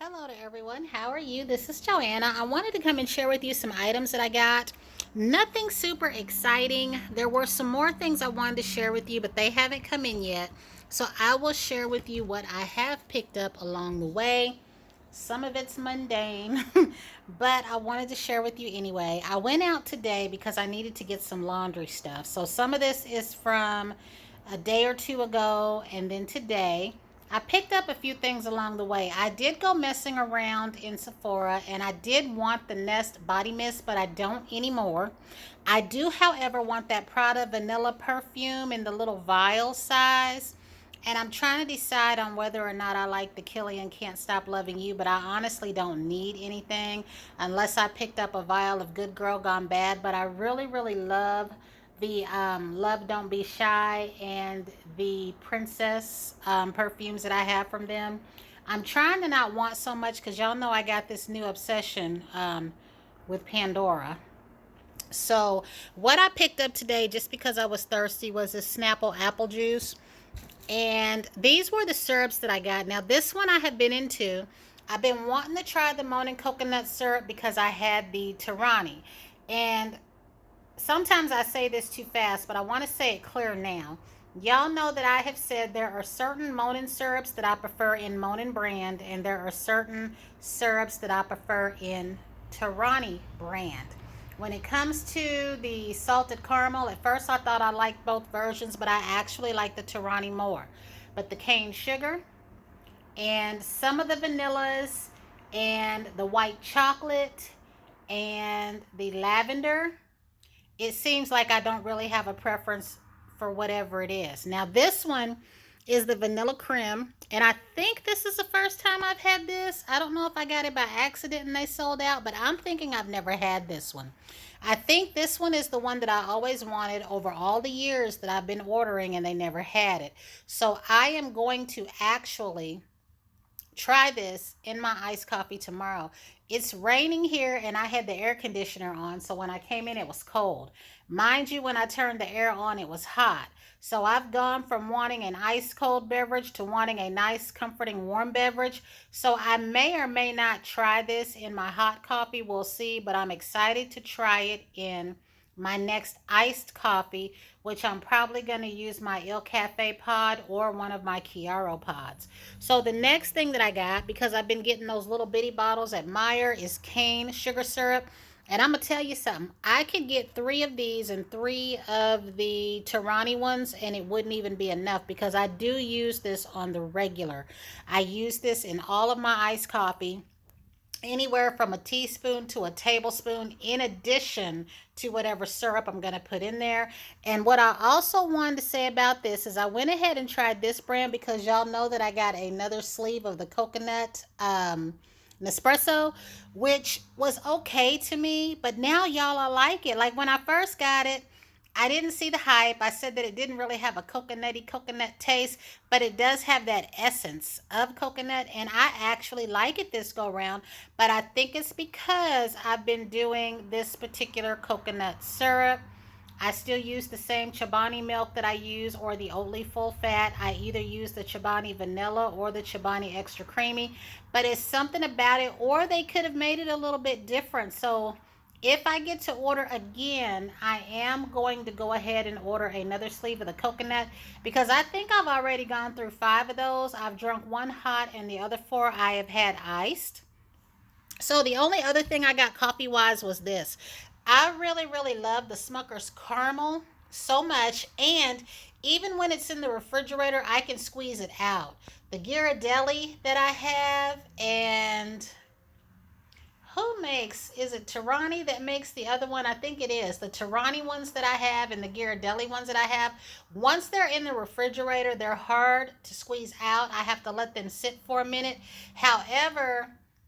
Hello to everyone. How are you? This is Joanna. I wanted to come and share with you some items that I got. Nothing super exciting. There were some more things I wanted to share with you, but they haven't come in yet. So I will share with you what I have picked up along the way. Some of it's mundane, but I wanted to share with you anyway. I went out today because I needed to get some laundry stuff. So some of this is from a day or two ago, and then today. I picked up a few things along the way. I did go messing around in Sephora and I did want the Nest body mist, but I don't anymore. I do, however, want that Prada vanilla perfume in the little vial size. And I'm trying to decide on whether or not I like the Killian Can't Stop Loving You, but I honestly don't need anything unless I picked up a vial of Good Girl Gone Bad. But I really, really love the Love Don't Be Shy and the Princess perfumes that I have from them. I'm trying to not want so much because y'all know I got this new obsession with Pandora. So, what I picked up today just because I was thirsty was this Snapple apple juice. And these were the syrups that I got. Now, this one I have been into. I've been wanting to try the Monin coconut syrup because I had the Tirani. And sometimes I say this too fast, but I want to say it clear now. Y'all know that I have said there are certain Monin syrups that I prefer in Monin brand, and there are certain syrups that I prefer in Tirani brand. When it comes to the salted caramel, at first I thought I liked both versions, but I actually like the Tirani more. But the cane sugar and some of the vanillas and the white chocolate and the lavender, it seems like I don't really have a preference for whatever it is. Now, this one is the vanilla creme, and I think this is the first time I've had this. I don't know if I got it by accident and they sold out, but I'm thinking I've never had this one. I think this one is the one that I always wanted over all the years that I've been ordering and they never had it. So I am going to actually try this in my iced coffee tomorrow. It's raining here and I had the air conditioner on, so when I came in, it was cold. Mind you, when I turned the air on, it was hot. So I've gone from wanting an ice cold beverage to wanting a nice, comforting, warm beverage. So I may or may not try this in my hot coffee. We'll see, but I'm excited to try it in my next iced coffee, which I'm probably going to use my Il Cafe pod or one of my Chiaro pods. So the next thing that I got, because I've been getting those little bitty bottles at Meijer, is cane sugar syrup. And I'm going to tell you something. I could get 3 of these and 3 of the Tirani ones, and it wouldn't even be enough because I do use this on the regular. I use this in all of my iced coffee, anywhere from a teaspoon to a tablespoon, in addition to whatever syrup I'm going to put in there. And what I also wanted to say about this is I went ahead and tried this brand because y'all know that I got another sleeve of the coconut Nespresso, which was okay to me, but now y'all, I like it. Like when I first got it, I didn't see the hype. I said that it didn't really have a coconutty coconut taste, but it does have that essence of coconut, and I actually like it this go round. But I think it's because I've been doing this particular coconut syrup. I still use the same Chobani milk that I use, or the Oatly full fat. I either use the Chobani vanilla or the Chobani extra creamy, but it's something about it, or they could have made it a little bit different. So if I get to order again, I am going to go ahead and order another sleeve of the coconut because I think I've already gone through 5 of those. I've drunk one hot and the other 4 I have had iced. So the only other thing I got coffee wise was this. I really, really love the Smucker's caramel so much. And even when it's in the refrigerator, I can squeeze it out. The Ghirardelli that I have, and who makes, is it Tirani that makes the other one? I think it is. The Tirani ones that I have and the Ghirardelli ones that I have, once they're in the refrigerator, they're hard to squeeze out. I have to let them sit for a minute. However,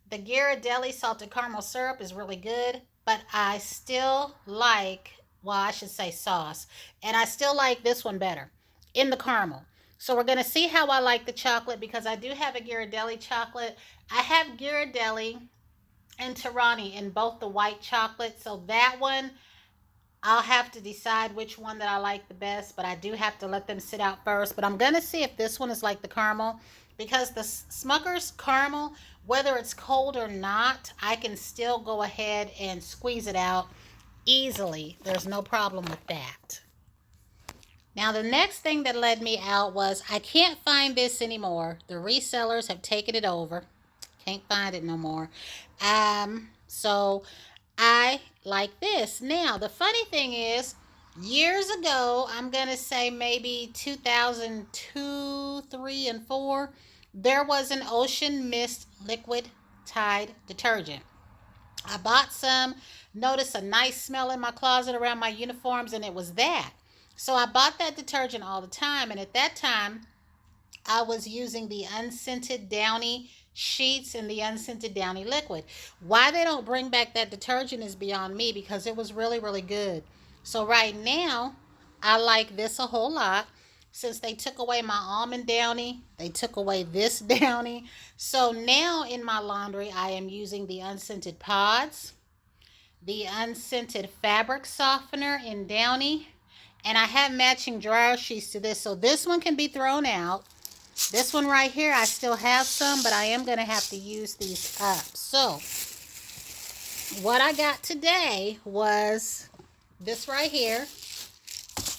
the Ghirardelli salted caramel syrup is really good, but I still like, well, I should say sauce, and I still like this one better in the caramel. So we're going to see how I like the chocolate because I do have a Ghirardelli chocolate. I have Ghirardelli and Tirani in both the white chocolate. So that one, I'll have to decide which one that I like the best, but I do have to let them sit out first. But I'm going to see if this one is like the caramel. because the Smucker's caramel, whether it's cold or not, I can still go ahead and squeeze it out easily. There's no problem with that. Now, the next thing that led me out was I can't find this anymore. The resellers have taken it over. Can't find it no more. So I like this. Now, the funny thing is, years ago, I'm going to say maybe 2002, 3, and 4, there was an Ocean Mist liquid Tide detergent. I bought some, noticed a nice smell in my closet around my uniforms, and it was that. So I bought that detergent all the time, and at that time, I was using the unscented Downy sheets and the unscented Downy liquid. Why they don't bring back that detergent is beyond me, because it was really, really good. So right now, I like this a whole lot. Since they took away my almond Downy, they took away this Downy. So now in my laundry, I am using the unscented pods, the unscented fabric softener in Downy, and I have matching dryer sheets to this. So this one can be thrown out. This one right here, I still have some, but I am going to have to use these up. So what I got today was this right here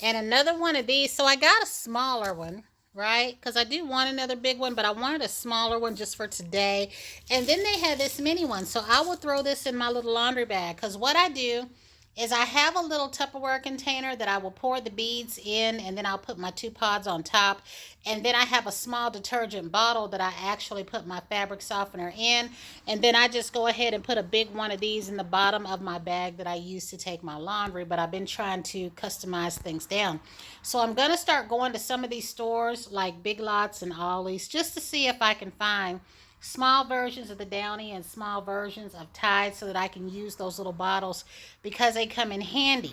and another one of these. So I got a smaller one, right? Because I do want another big one, but I wanted a smaller one just for today. And then they had this mini one. So I will throw this in my little laundry bag, because what I do is I have a little Tupperware container that I will pour the beads in, and then I'll put my 2 pods on top. And then I have a small detergent bottle that I actually put my fabric softener in. And then I just go ahead and put a big one of these in the bottom of my bag that I use to take my laundry. But I've been trying to customize things down. So I'm going to start going to some of these stores like Big Lots and Ollie's just to see if I can find small versions of the Downy and small versions of Tide so that I can use those little bottles, because they come in handy.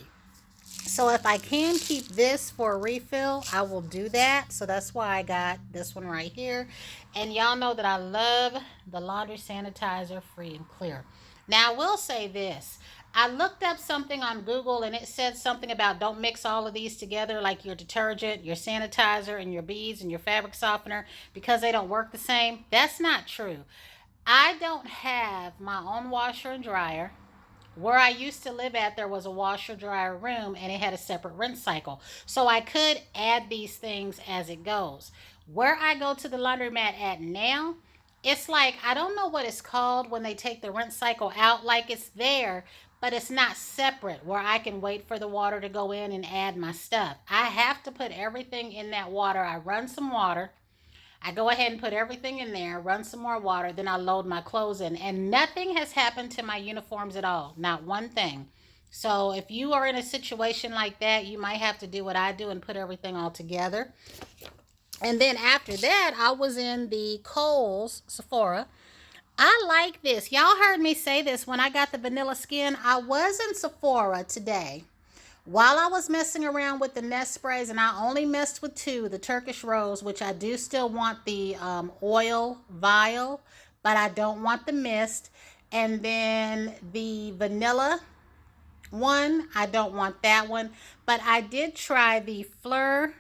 So if I can keep this for a refill, I will do that. So that's why I got this one right here. And y'all know that I love the laundry sanitizer Free and Clear. Now I will say this. I looked up something on Google, and it said something about don't mix all of these together, like your detergent, your sanitizer, and your beads and your fabric softener, because they don't work the same. That's not true. I don't have my own washer and dryer. Where I used to live at, there was a washer dryer room, and it had a separate rinse cycle. So I could add these things as it goes. Where I go to the laundromat at now, it's like, I don't know what it's called when they take the rinse cycle out. Like, it's there, but it's not separate where I can wait for the water to go in and add my stuff. I have to put everything in that water. I run some water. I go ahead and put everything in there, run some more water, then I load my clothes in. And nothing has happened to my uniforms at all. Not one thing. So if you are in a situation like that, you might have to do what I do and put everything all together. And then after that, I was in the Kohl's Sephora. I like this. Y'all heard me say this when I got the vanilla skin. I was in Sephora today while I was messing around with the Nest sprays, and I only messed with 2, the Turkish Rose, which I do still want the oil vial, but I don't want the mist. And then the vanilla one, I don't want that one. But I did try the Phlur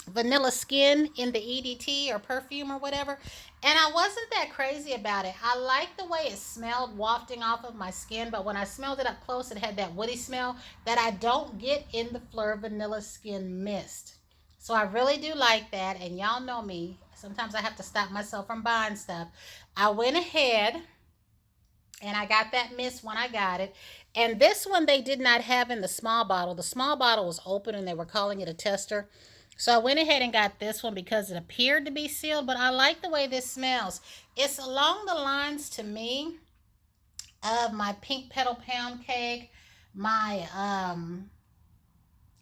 vanilla skin in the EDT or perfume or whatever, and I wasn't that crazy about it. I liked the way it smelled wafting off of my skin, but when I smelled it up close, it had that woody smell that I don't get in the Phlur vanilla skin mist. So I really do like that, and y'all know me, sometimes I have to stop myself from buying stuff. I went ahead and I got that mist when I got it. And this one they did not have in the small bottle. The small bottle was open, and they were calling it a tester. So I went ahead and got this one because it appeared to be sealed, but I like the way this smells. It's along the lines to me of my Pink Petal Pound Cake, my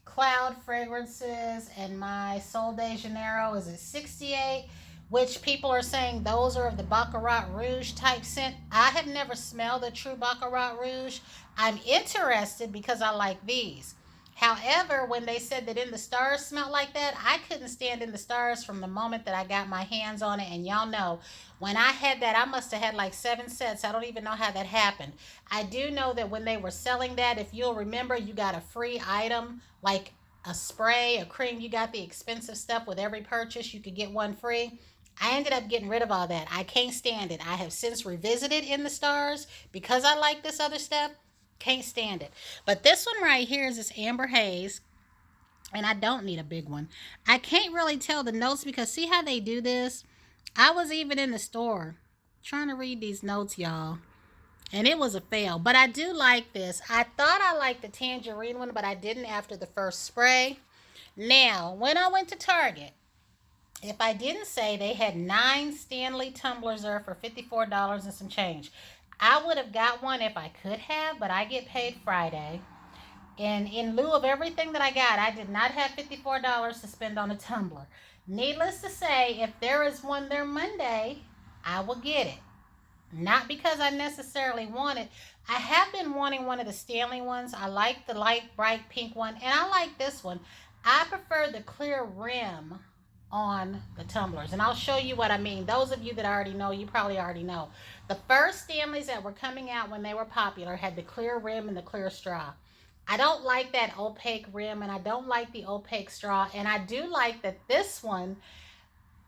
Cloud Fragrances, and my Sol de Janeiro. Is it 68? Which people are saying those are of the Baccarat Rouge type scent. I have never smelled a true Baccarat Rouge. I'm interested because I like these. However, when they said that In the Stars smelled like that, I couldn't stand In the Stars from the moment that I got my hands on it. And y'all know, when I had that, I must have had like 7 sets. I don't even know how that happened. I do know that when they were selling that, if you'll remember, you got a free item, like a spray, a cream. You got the expensive stuff with every purchase. You could get one free. I ended up getting rid of all that. I can't stand it. I have since revisited In the Stars because I like this other stuff. Can't stand it. But this one right here is this Amber Haze, and I don't need a big one. I can't really tell the notes because see how they do this? I was even in the store trying to read these notes, y'all, and it was a fail. But I do like this. I thought I liked the tangerine one, but I didn't after the first spray. Now, when I went to Target, if I didn't say they had 9 Stanley tumblers there for $54 and some change, I would have got one if I could have, but I get paid Friday. And in lieu of everything that I got, I did not have $54 to spend on a tumbler. Needless to say, if there is one there Monday, I will get it. Not because I necessarily want it. I have been wanting one of the Stanley ones. I like the light bright pink one, and I like this one. I prefer the clear rim on the tumblers, and I'll show you what I mean. Those of you that already know, you probably already know. The first Stanleys that were coming out when they were popular had the clear rim and the clear straw. I don't like that opaque rim, and I don't like the opaque straw, and I do like that this one,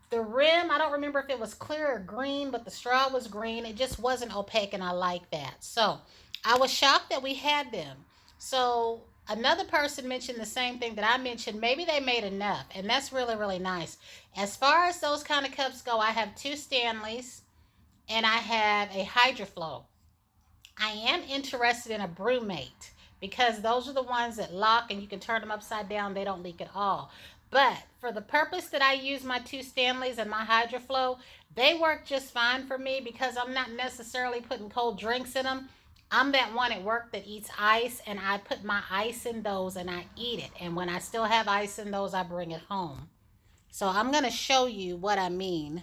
the rim, I don't remember if it was clear or green, but the straw was green. It just wasn't opaque, and I like that. So I was shocked that we had them. So another person mentioned the same thing that I mentioned. Maybe they made enough, and that's really, really nice. As far as those kind of cups go, I have 2 Stanleys, and I have a Hydroflow. I am interested in a Brewmate because those are the ones that lock and you can turn them upside down. They don't leak at all. But for the purpose that I use my 2 Stanleys and my Hydroflow, they work just fine for me because I'm not necessarily putting cold drinks in them. I'm that one at work that eats ice, and I put my ice in those and I eat it. And when I still have ice in those, I bring it home. So I'm going to show you what I mean.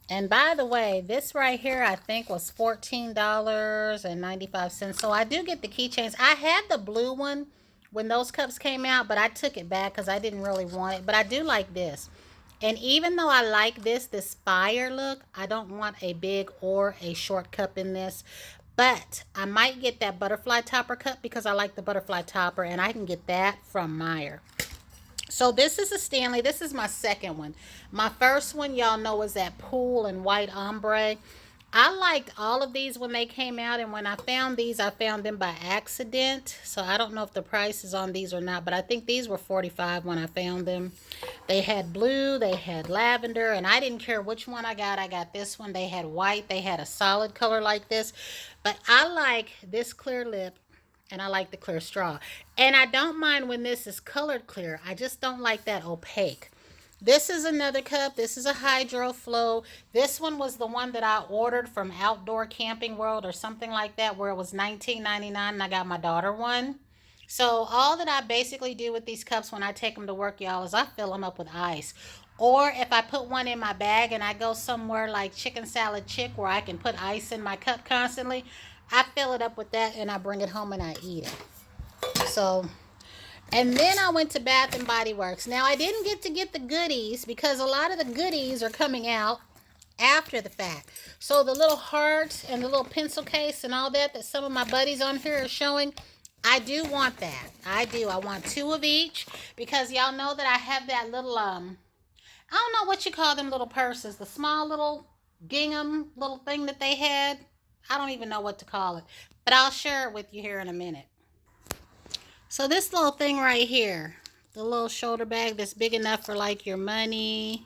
And by the way, this right here I think was $14.95. So I do get the keychains. I had the blue one when those cups came out, but I took it back because I didn't really want it. But I do like this. And even though I like this fire look, I don't want a big or a short cup in this. But I might get that butterfly topper cup because I like the butterfly topper, and I can get that from Meijer. So this is a Stanley. This is my second one. My first one, y'all know, was that pool and white ombre. I liked all of these when they came out, and when I found these, I found them by accident. So I don't know if the price is on these or not, but I think these were $45 when I found them. They had blue, they had lavender, and I didn't care which one I got. I got this one. They had white. They had a solid color like this. But I like this clear lip, and I like the clear straw. And I don't mind when this is colored clear. I just don't like that opaque. This is another cup. This is a Hydro Flow. This one was the one that I ordered from Outdoor Camping World or something like that, where it was $19.99, and I got my daughter one. So all that I basically do with these cups when I take them to work, y'all, is I fill them up with ice. Or if I put one in my bag and I go somewhere like Chicken Salad Chick where I can put ice in my cup constantly, I fill it up with that and I bring it home and I eat it. So, and then I went to Bath and Body Works. Now I didn't get to get the goodies because a lot of the goodies are coming out after the fact. So the little heart and the little pencil case and all that some of my buddies on here are showing, I do want that. I do. I want 2 of each because y'all know that I have that little, I don't know what you call them little purses, the small little gingham little thing that they had. I don't even know what to call it, but I'll share it with you here in a minute. So this little thing right here, the little shoulder bag that's big enough for like your money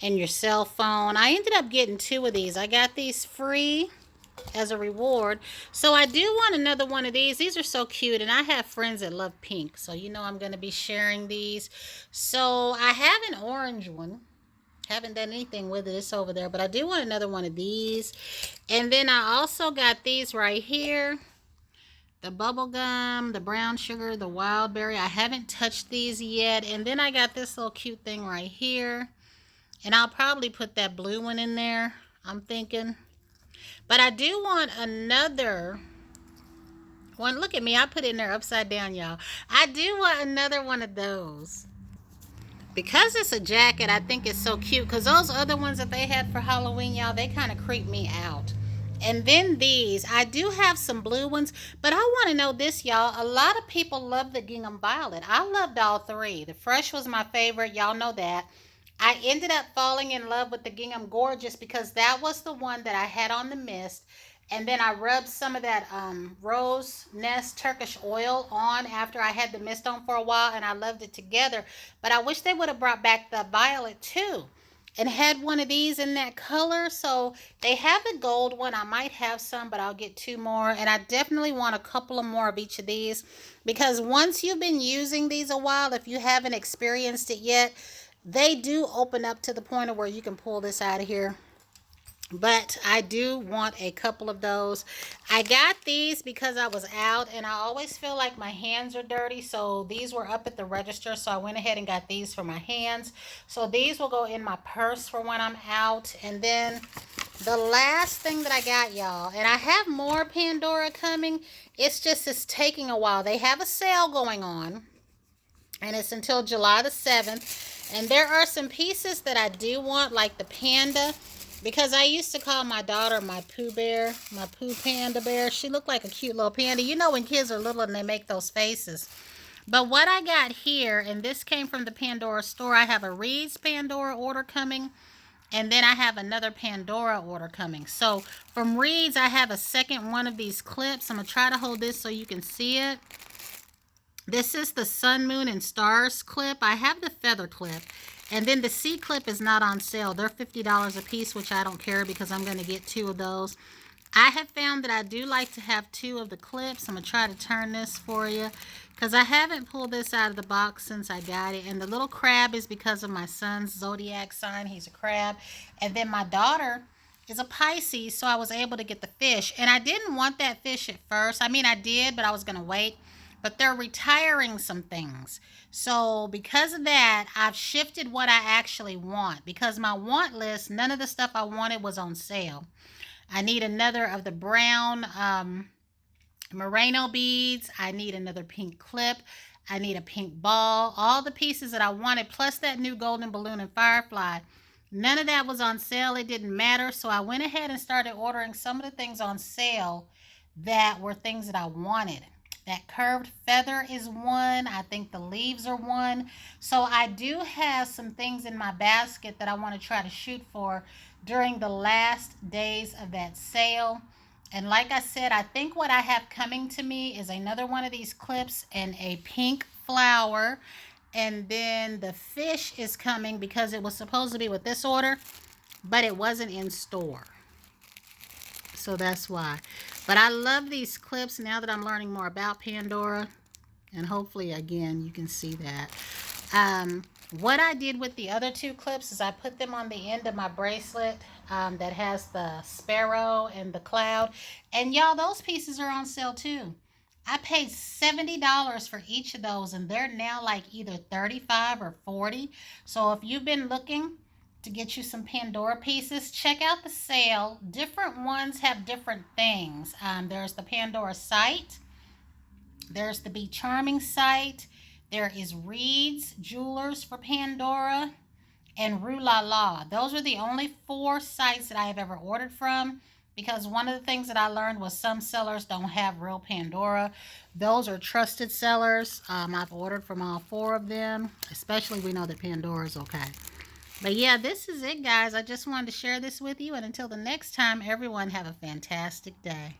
and your cell phone. I ended up getting 2 of these. I got these free as a reward. So I do want another one of these. These are so cute, and I have friends that love pink, so you know I'm going to be sharing these. So I have an orange one. Haven't done anything with it. It's over there, but I do want another one of these. And then I also got these right here, the bubble gum, the brown sugar, the wild berry. I haven't touched these yet. And then I got this little cute thing right here, and I'll probably put that blue one in there, I'm thinking. But I do want another one. Look at me, I put it in there upside down, y'all. I do want another one of those. Because it's a jacket, I think it's so cute. Because those other ones that they had for Halloween, y'all, they kind of creep me out. And then these, I do have some blue ones. But I want to know this, y'all. A lot of people love the gingham violet. I loved all 3. The fresh was my favorite. Y'all know that. I ended up falling in love with the Gingham Gorgeous because that was the one that I had on the mist. And then I rubbed some of that rose nest Turkish oil on after I had the mist on for a while, and I loved it together. But I wish they would have brought back the violet too and had one of these in that color. So they have the gold one. I might have some, but I'll get two more. And I definitely want a couple of more of each of these because once you've been using these a while, if you haven't experienced it yet, they do open up to the point of where you can pull this out of here. But I do want a couple of those. I got these because I was out and I always feel like my hands are dirty. So these were up at the register. So I went ahead and got these for my hands. So these will go in my purse for when I'm out. And then the last thing that I got, y'all, and I have more Pandora coming. It's taking a while. They have a sale going on. And it's until July the 7th. And there are some pieces that I do want, like the panda. Because I used to call my daughter my Pooh Bear, my Pooh Panda Bear. She looked like a cute little panda. You know when kids are little and they make those faces. But what I got here, and this came from the Pandora store, I have a Reed's Pandora order coming. And then I have another Pandora order coming. So from Reed's, I have a second one of these clips. I'm going to try to hold this so you can see it. This is the Sun, Moon, and Stars clip. I have the feather clip. And then the C clip is not on sale. They're $50 a piece, which I don't care because I'm going to get two of those. I have found that I do like to have two of the clips. I'm going to try to turn this for you because I haven't pulled this out of the box since I got it. And the little crab is because of my son's zodiac sign. He's a crab. And then my daughter is a Pisces, so I was able to get the fish. And I didn't want that fish at first. I mean, I did, but I was going to wait. But they're retiring some things. So because of that, I've shifted what I actually want. Because my want list, none of the stuff I wanted was on sale. I need another of the brown merino beads. I need another pink clip. I need a pink ball. All the pieces that I wanted, plus that new golden balloon and firefly. None of that was on sale. It didn't matter. So I went ahead and started ordering some of the things on sale that were things that I wanted. That curved feather is one. I think the leaves are one. So I do have some things in my basket that I want to try to shoot for during the last days of that sale. And like I said, I think what I have coming to me is another one of these clips and a pink flower. And then the fish is coming because it was supposed to be with this order, but it wasn't in store. So that's why. But I love these clips now that I'm learning more about Pandora. And hopefully, again, you can see that. What I did with the other two clips is I put them on the end of my bracelet that has the sparrow and the cloud. And y'all, those pieces are on sale too. I paid $70 for each of those, and they're now like either $35 or $40. So if you've been looking to get you some Pandora pieces, check out the sale. Different ones have different things. There's the Pandora site. There's the Be Charming site. There is Reed's Jewelers for Pandora and Rue La La. Those are the only 4 sites that I have ever ordered from because one of the things that I learned was some sellers don't have real Pandora. Those are trusted sellers. I've ordered from all 4 of them, especially we know that Pandora is okay. But yeah, this is it, guys. I just wanted to share this with you. And until the next time, everyone have a fantastic day.